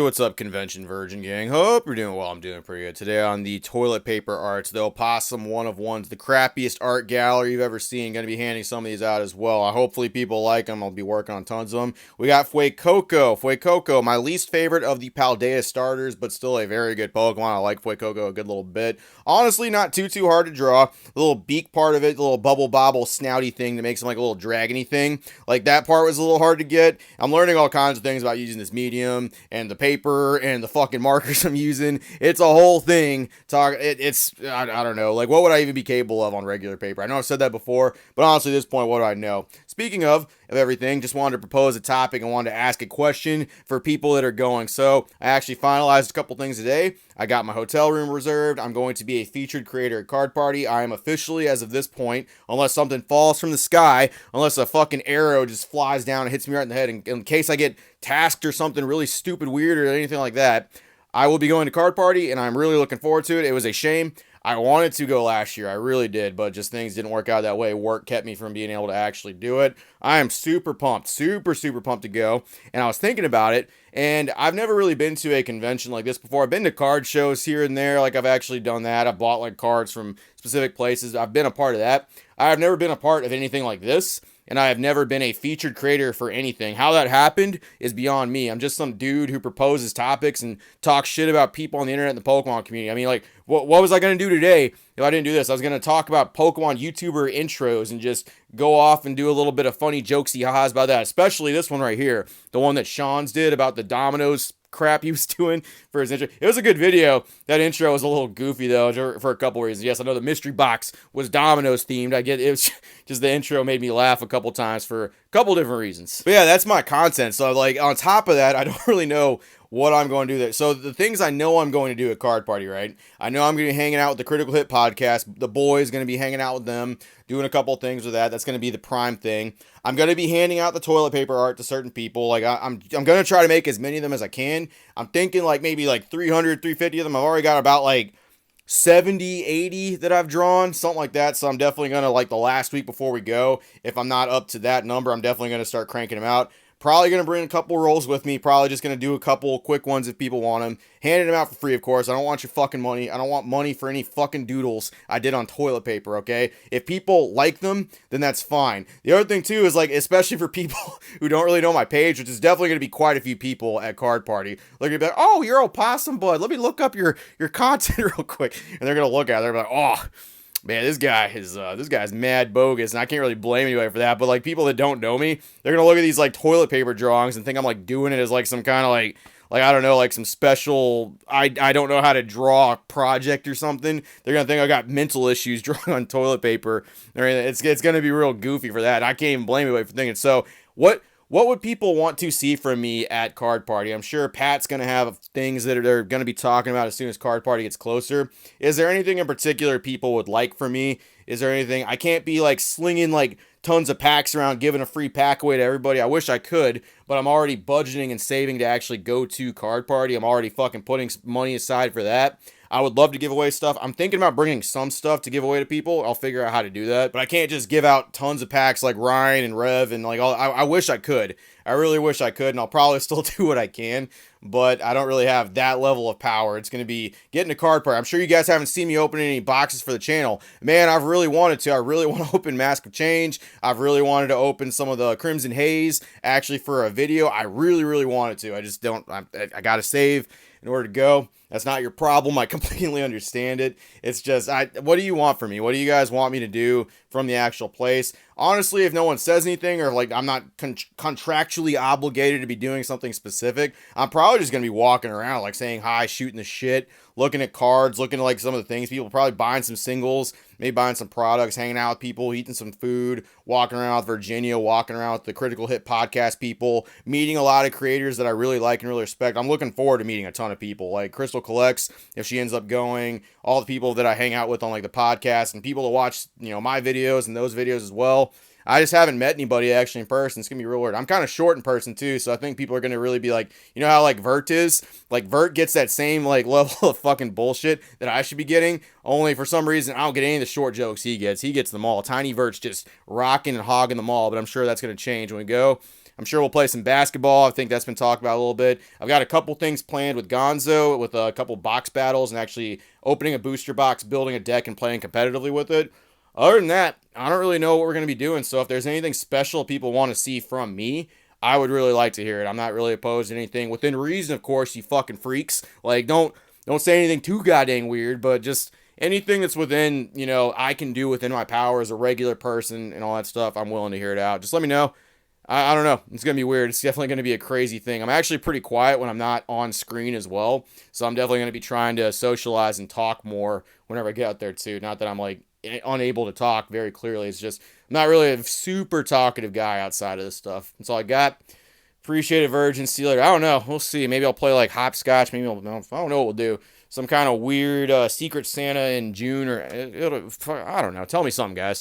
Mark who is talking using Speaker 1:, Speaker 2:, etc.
Speaker 1: what's up, Convention Virgin Gang? Hope you're doing well. I'm doing pretty good. Today on the toilet paper arts, the Opossum one of ones, the crappiest art gallery you've ever seen. Going to be handing some of these out as well. Hopefully people like them. I'll be working on tons of them. We got Coco, my least favorite of the Paldea starters, but still a very good Pokemon. I like Coco a good little bit. Honestly, not too hard to draw. The little beak part of it, the little bubble bobble snouty thing that makes him like a little dragony thing. Like that part was a little hard to get. I'm learning all kinds of things about using this medium and the paper and the fucking markers I'm using. It's a whole thing. I don't know. Like, what would I even be capable of on regular paper? I know I've said that before, but honestly, at this point, what do I know? Speaking of everything, just wanted to propose a topic and wanted to ask a question for people that are going. So I actually finalized a couple things today. I got my hotel room reserved. I'm going to be a featured creator at Card Party. I am officially, as of this point, unless something falls from the sky, unless a fucking arrow just flies down and hits me right in the head, in case I get tasked or something really stupid, weird, or anything like that, I will be going to Card Party, and I'm really looking forward to it. It was a shame. I wanted to go last year. I really did, but just things didn't work out that way. Work kept me from being able to actually do it. I am super pumped, super pumped to go. And I was thinking about it, and I've never really been to a convention like this before. I've been to card shows here and there. Like, I've actually done that. I've bought like cards from specific places. I've been a part of that. I've never been a part of anything like this. And I have never been a featured creator for anything. How that happened is beyond me. I'm just some dude who proposes topics and talks shit about people on the internet and the Pokemon community. I mean, like, what was I going to do today if I didn't do this? I was going to talk about Pokemon YouTuber intros and just go off and do a little bit of funny jokesy ha-has about that. Especially this one right here. The one that Sean's did about the Domino's crap he was doing for his intro. It was a good video. That intro was a little goofy though for a couple reasons. Yes, I know the mystery box was Domino's themed. I get it. Was just the intro made me laugh a couple times for a couple different reasons. But yeah, that's my content. So like on top of that, I don't really know what I'm going to do there. So the things I know I'm going to do at Card Party, right? I know I'm going to be hanging out with the Critical Hit podcast. The boys going to be hanging out with them, doing a couple things with that. That's going to be the prime thing. I'm going to be handing out the toilet paper art to certain people. Like I'm going to try to make as many of them as I can. I'm thinking like maybe like 300, 350 of them. I've already got about like 70, 80 that I've drawn, something like that. So I'm definitely going to, like the last week before we go, if I'm not up to that number, I'm definitely going to start cranking them out. Probably going to bring a couple rolls with me. Probably just going to do a couple quick ones if people want them. Handing them out for free, of course. I don't want your fucking money. I don't want money for any fucking doodles I did on toilet paper, okay? If people like them, then that's fine. The other thing, too, is, like, especially for people who don't really know my page, which is definitely going to be quite a few people at Card Party, they're going to be like, oh, you're Opossum Bud. Let me look up your content real quick. And they're going to look at it. They're like, oh, man, this guy's mad bogus, and I can't really blame anybody for that. But like people that don't know me, they're gonna look at these like toilet paper drawings and think I'm like doing it as like some kind of like I don't know, like some special I don't know how to draw project or something. They're gonna think I got mental issues drawing on toilet paper. Or it's gonna be real goofy for that. I can't even blame anybody for thinking. So what would people want to see from me at Card Party? I'm sure Pat's going to have things that they're going to be talking about as soon as Card Party gets closer. Is there anything in particular people would like from me? Is there anything? I can't be like slinging like tons of packs around, giving a free pack away to everybody. I wish I could, but I'm already budgeting and saving to actually go to Card Party. I'm already fucking putting money aside for that. I would love to give away stuff. I'm thinking about bringing some stuff to give away to people. I'll figure out how to do that. But I can't just give out tons of packs like Ryan and Rev and like all. I wish I could. I really wish I could, and I'll probably still do what I can. But I don't really have that level of power. It's going to be getting a Card Party. I'm sure you guys haven't seen me opening any boxes for the channel. Man, I've really wanted to. I really want to open Mask of Change. I've really wanted to open some of the Crimson Haze actually for a video. I really wanted to. I just don't. I got to save in order to go. That's not your problem. I completely understand it. It's just, what do you want from me? What do you guys want me to do from the actual place? Honestly, if no one says anything or like I'm not contractually obligated to be doing something specific, I'm probably just going to be walking around like saying hi, shooting the shit, looking at cards, looking at like some of the things. People probably buying some singles, maybe buying some products, hanging out with people, eating some food, walking around with Virginia, walking around with the Critical Hit podcast people, meeting a lot of creators that I really like and really respect. I'm looking forward to meeting a ton of people like Crystal Collects, if she ends up going, all the people that I hang out with on like the podcast and people that watch, my videos and those videos as well. I just haven't met anybody actually in person. It's going to be real weird. I'm kind of short in person too, so I think people are going to really be like, you know how like Vert is? Like Vert gets that same like level of fucking bullshit that I should be getting, only for some reason I don't get any of the short jokes he gets. He gets them all. Tiny Vert's just rocking and hogging them all, but I'm sure that's going to change when we go. I'm sure we'll play some basketball. I think that's been talked about a little bit. I've got a couple things planned with Gonzo, with a couple box battles and actually opening a booster box, building a deck, and playing competitively with it. Other than that, I don't really know what we're going to be doing. So if there's anything special people want to see from me, I would really like to hear it. I'm not really opposed to anything within reason, of course. You fucking freaks. Like, don't say anything too goddamn weird, but just anything that's within, I can do within my power as a regular person and all that stuff. I'm willing to hear it out. Just let me know. I don't know. It's going to be weird. It's definitely going to be a crazy thing. I'm actually pretty quiet when I'm not on screen as well. So I'm definitely going to be trying to socialize and talk more whenever I get out there too. Not that I'm like unable to talk very clearly. It's just I'm not really a super talkative guy outside of this stuff. That's all I got. Appreciate it, Virgin. See you later. I don't know. We'll see. Maybe I'll play like hopscotch. Maybe I don't know what we'll do. Some kind of weird Secret Santa in June or I don't know. Tell me something, guys.